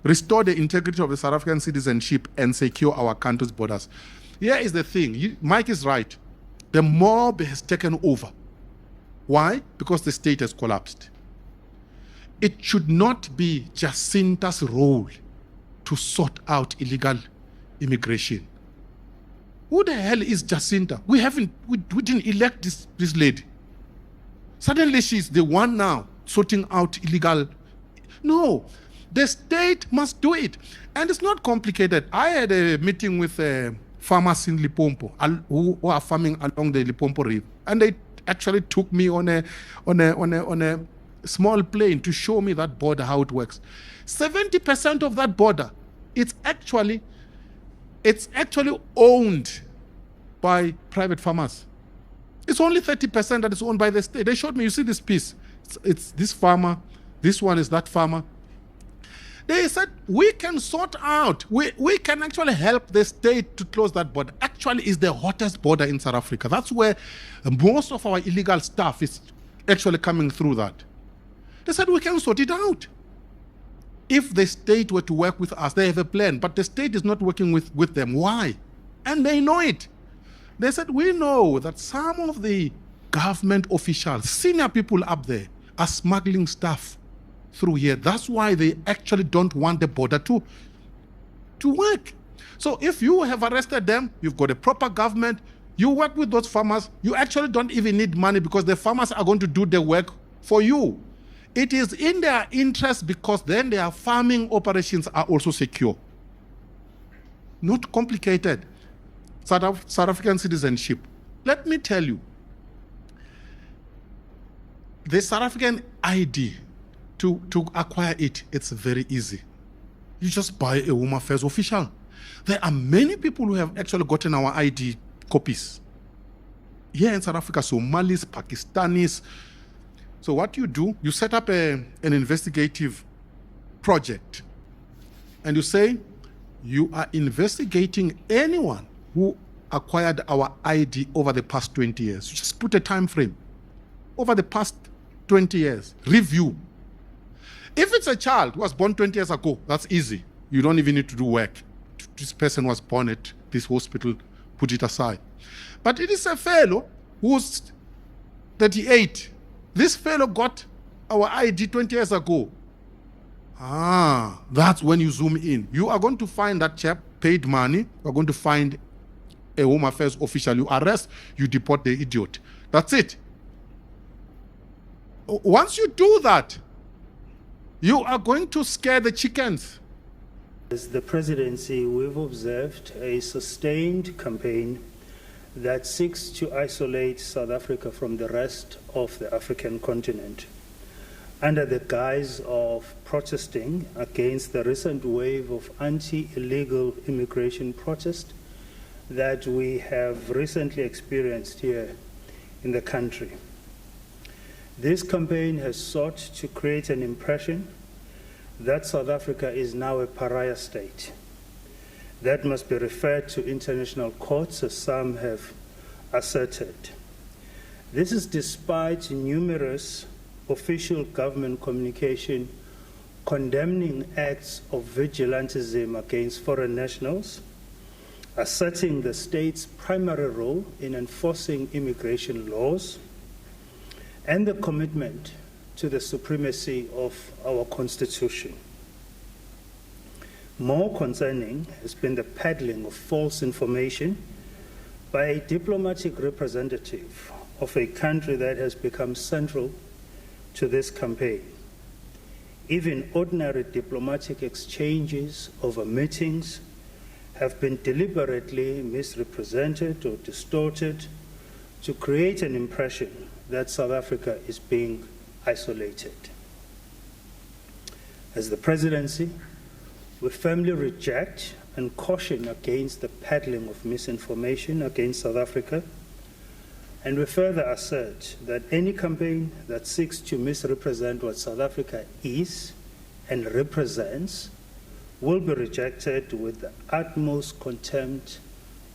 restore the integrity of the South African citizenship, and secure our country's borders. Here is the thing. Mike is right. The mob has taken over. Why? Because the state has collapsed. It should not be Jacinta's role to sort out illegal immigration. Who the hell is Jacinta? We didn't elect this lady. Suddenly she's the one now sorting out illegal. No, the state must do it. And it's not complicated. I had a meeting with farmers in Limpopo who are farming along the Limpopo River. And they actually took me on a small plane to show me that border, how it works. 70% of that border, it's actually owned by private farmers. It's only 30% that is owned by the state. They showed me, you see this piece. It's this farmer, this one is that farmer. They said, we can sort out, we can actually help the state to close that border. Actually, it's the hottest border in South Africa. That's where most of our illegal stuff is actually coming through that. They said, we can sort it out. If the state were to work with us, they have a plan, but the state is not working with them. Why? And they know it. They said, we know that some of the government officials, senior people up there, are smuggling stuff through here. That's why they actually don't want the border to work. So if you have arrested them, you've got a proper government, you work with those farmers, you actually don't even need money because the farmers are going to do the work for you. It is in their interest because then their farming operations are also secure. Not complicated. South African citizenship. Let me tell you, the South African ID, to acquire it, it's very easy. You just buy a Home Affairs official. There are many people who have actually gotten our ID copies. Here in South Africa, Somalis, Pakistanis. So what you do, you set up an investigative project. And you say, you are investigating anyone who acquired our ID over the past 20 years. You just put a time frame. Over the past 20 years, review. If it's a child who was born 20 years ago, that's easy. You don't even need to do work. This person was born at this hospital, put it aside. But it is a fellow who's 38. This fellow got our ID 20 years ago. That's when you zoom in. You are going to find that chap paid money. You are going to find a Home Affairs official. You arrest, you deport the idiot. That's it. Once you do that, you are going to scare the chickens. As the presidency, we've observed a sustained campaign that seeks to isolate South Africa from the rest of the African continent under the guise of protesting against the recent wave of anti-illegal immigration protest that we have recently experienced here in the country. This campaign has sought to create an impression that South Africa is now a pariah state that must be referred to international courts, as some have asserted. This is despite numerous official government communication condemning acts of vigilantism against foreign nationals, asserting the state's primary role in enforcing immigration laws, and the commitment to the supremacy of our Constitution. More concerning has been the peddling of false information by a diplomatic representative of a country that has become central to this campaign. Even ordinary diplomatic exchanges over meetings have been deliberately misrepresented or distorted to create an impression that South Africa is being isolated. As the presidency, we firmly reject and caution against the peddling of misinformation against South Africa, and we further assert that any campaign that seeks to misrepresent what South Africa is and represents will be rejected with the utmost contempt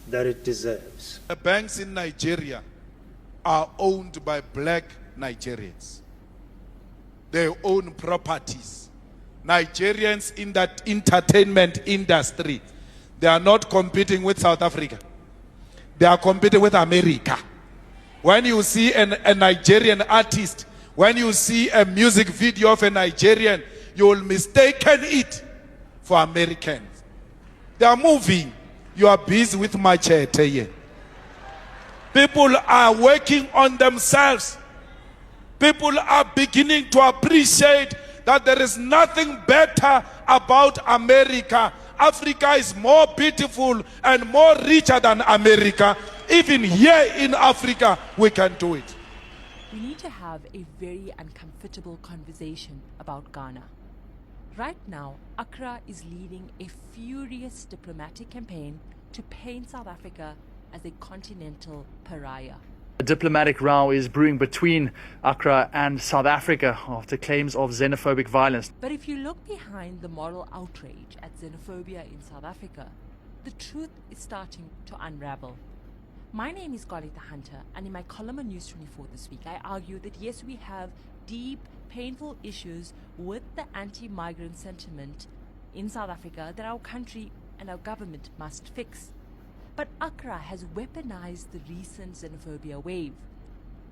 that it deserves. The banks in Nigeria are owned by black Nigerians. They own properties. Nigerians in that entertainment industry, they are not competing with South Africa. They are competing with America. When you see a Nigerian artist, when you see a music video of a Nigerian, you will mistaken it for Americans. They are moving. You are busy with machete here. People are working on themselves. People are beginning to appreciate that there is nothing better about America. Africa is more beautiful and more richer than America. Even here in Africa, we can do it. We need to have a very uncomfortable conversation about Ghana. Right now, Accra is leading a furious diplomatic campaign to paint South Africa as a continental pariah. A diplomatic row is brewing between Accra and South Africa after claims of xenophobic violence. But if you look behind the moral outrage at xenophobia in South Africa, the truth is starting to unravel. My name is Jacinta Hunter, and in my column on News 24 this week, I argue that yes, we have deep, painful issues with the anti-migrant sentiment in South Africa that our country and our government must fix. But Accra has weaponized the recent xenophobia wave.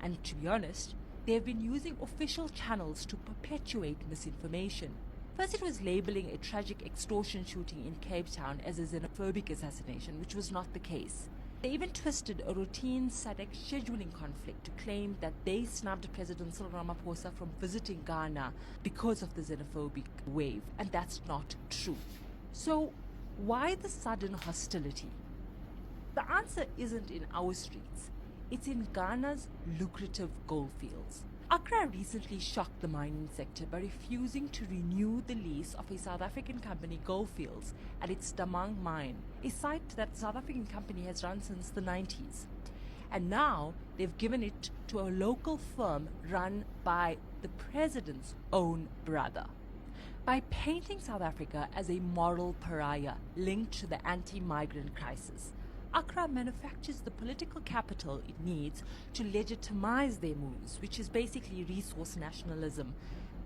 And to be honest, they have been using official channels to perpetuate misinformation. First, it was labeling a tragic extortion shooting in Cape Town as a xenophobic assassination, which was not the case. They even twisted a routine SADC scheduling conflict to claim that they snubbed President Cyril Ramaphosa from visiting Ghana because of the xenophobic wave, and that's not true. So, why the sudden hostility? The answer isn't in our streets, it's in Ghana's lucrative goldfields. Accra recently shocked the mining sector by refusing to renew the lease of a South African company, Goldfields, at its Damang mine, a site that the South African company has run since the 90s. And now they've given it to a local firm run by the president's own brother. By painting South Africa as a moral pariah linked to the anti-migrant crisis, Accra manufactures the political capital it needs to legitimize their moves, which is basically resource nationalism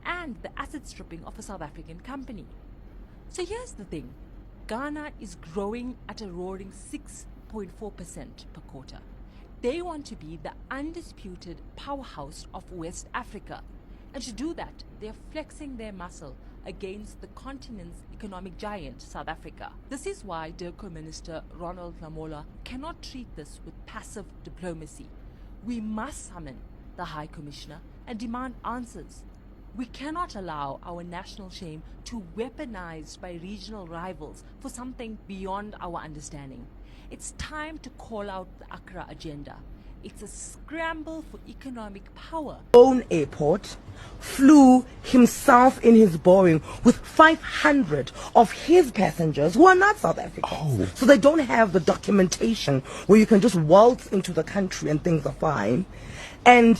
and the asset stripping of a South African company. So here's the thing. Ghana is growing at a roaring 6.4% per quarter. They want to be the undisputed powerhouse of West Africa. And to do that, they are flexing their muscle against the continent's economic giant, South Africa. This is why DIRCO Minister Ronald Lamola cannot treat this with passive diplomacy. We must summon the High Commissioner and demand answers. We cannot allow our national shame to be weaponized by regional rivals for something beyond our understanding. It's time to call out the Accra agenda. It's a scramble for economic power. Own airport, flew himself in his Boeing with 500 of his passengers who are not South Africans. So they don't have the documentation where you can just waltz into the country and things are fine. And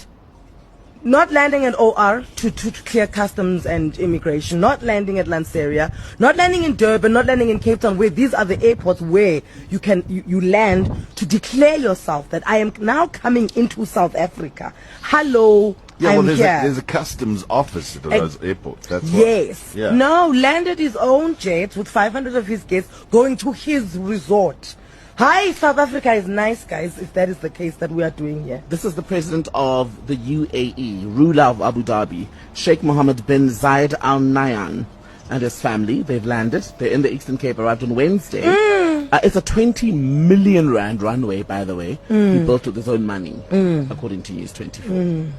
not landing at OR to clear customs and immigration, not landing at Lanseria, not landing in Durban, not landing in Cape Town, where these are the airports where you land to declare yourself that I am now coming into South Africa. Hello, yeah, I'm well, here. There's a customs office at those airports. That's yes. Yeah. No, landed his own jet with 500 of his guests going to his resort. Hi, South Africa is nice, guys, if that is the case that we are doing here. This is the president of the UAE, ruler of Abu Dhabi, Sheikh Mohammed bin Zayed Al Nahyan, and his family. They've landed. They're in the Eastern Cape, arrived on Wednesday. It's a 20 million rand runway, by the way. He built with his own money, according to News 24.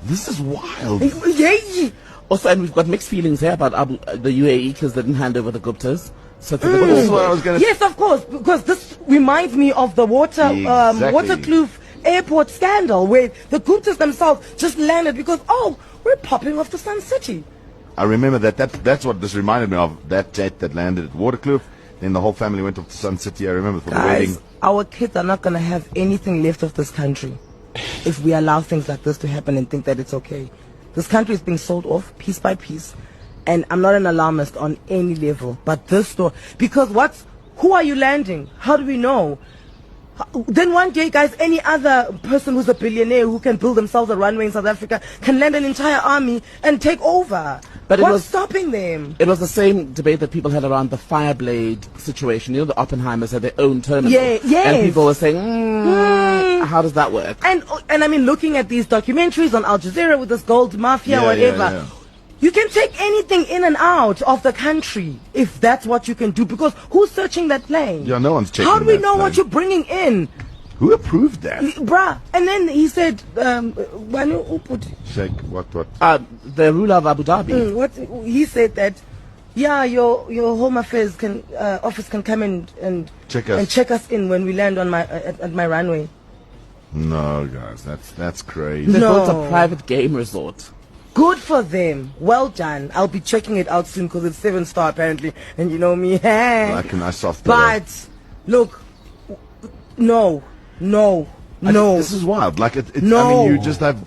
This is wild. Yay! Also, and we've got mixed feelings here about the UAE because they didn't hand over the Guptas. So This is what I was going to Yes, of course, because this reminds me of the Exactly. Waterkloof airport scandal where the Guptas themselves just landed because, we're popping off to Sun City. I remember that's what this reminded me of, that jet that landed at Waterkloof. Then the whole family went off to Sun City, I remember, for the wedding. Guys, our kids are not going to have anything left of this country if we allow things like this to happen and think that it's okay. This country is being sold off piece by piece. And I'm not an alarmist on any level, but this store, because who are you landing? How do we know? Then one day, guys, any other person who's a billionaire who can build themselves a runway in South Africa can land an entire army and take over. But it What's was stopping them? It was the same debate that people had around the Fireblade situation. You know, the Oppenheimers had their own terminal. Yeah, yes. And people were saying, how does that work? And I mean, looking at these documentaries on Al Jazeera with this gold mafia, Yeah, whatever. yeah. You can take anything in and out of the country if that's what you can do. Because who's searching that plane? Yeah, no one's checking How do we that know what plane. you're bringing in? Who approved that? Bruh. And then he said, Wanu Uput. Sheikh, what? The ruler of Abu Dhabi. What he said that, yeah, your Home Affairs office can come and Check us. and check us in when we land on at my runway. No, guys, that's crazy. They No. built a private game resort. Good for them. Well done. I'll be checking it out soon because it's 7-star apparently, and you know me. Like a nice soft pillow. But look, no. This is wild. Like I No. mean,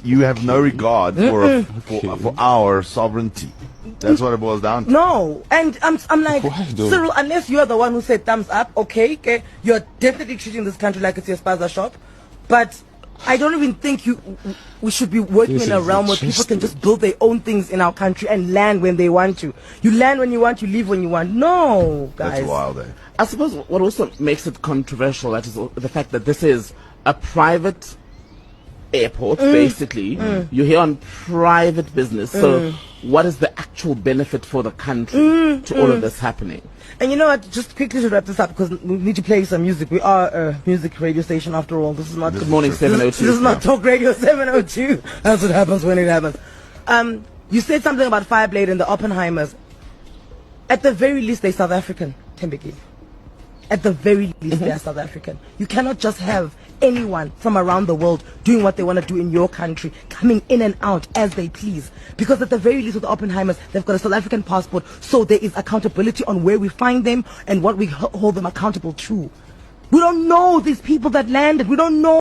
you have no regard for our sovereignty. That's what it boils down to. No, and I'm like, Why though? Cyril, unless you're the one who said thumbs up, okay, you're definitely treating this country like it's your spaza shop, but I don't even think we should be working This in a is realm where people just can just build their own things in our country and land when they want to. You land when you want, you leave when you want. No, guys. That's wild, eh? I suppose what also makes it controversial, that is the fact that this is a private airport, basically. You're here on private business. So what is the actual benefit for the country to all of this happening? And you know what? Just quickly to wrap this up because we need to play some music. We are a music radio station after all. This is not Good morning, 702. This is not Talk Radio 702. That's what happens when it happens. You said something about Fireblade and the Oppenheimers. At the very least, they're South African, Tembeki. At the very least, they are South African. You cannot just have anyone from around the world doing what they want to do in your country, coming in and out as they please. Because at the very least with the Oppenheimers, they've got a South African passport, so there is accountability on where we find them and what we hold them accountable to. We don't know these people that landed. We don't know.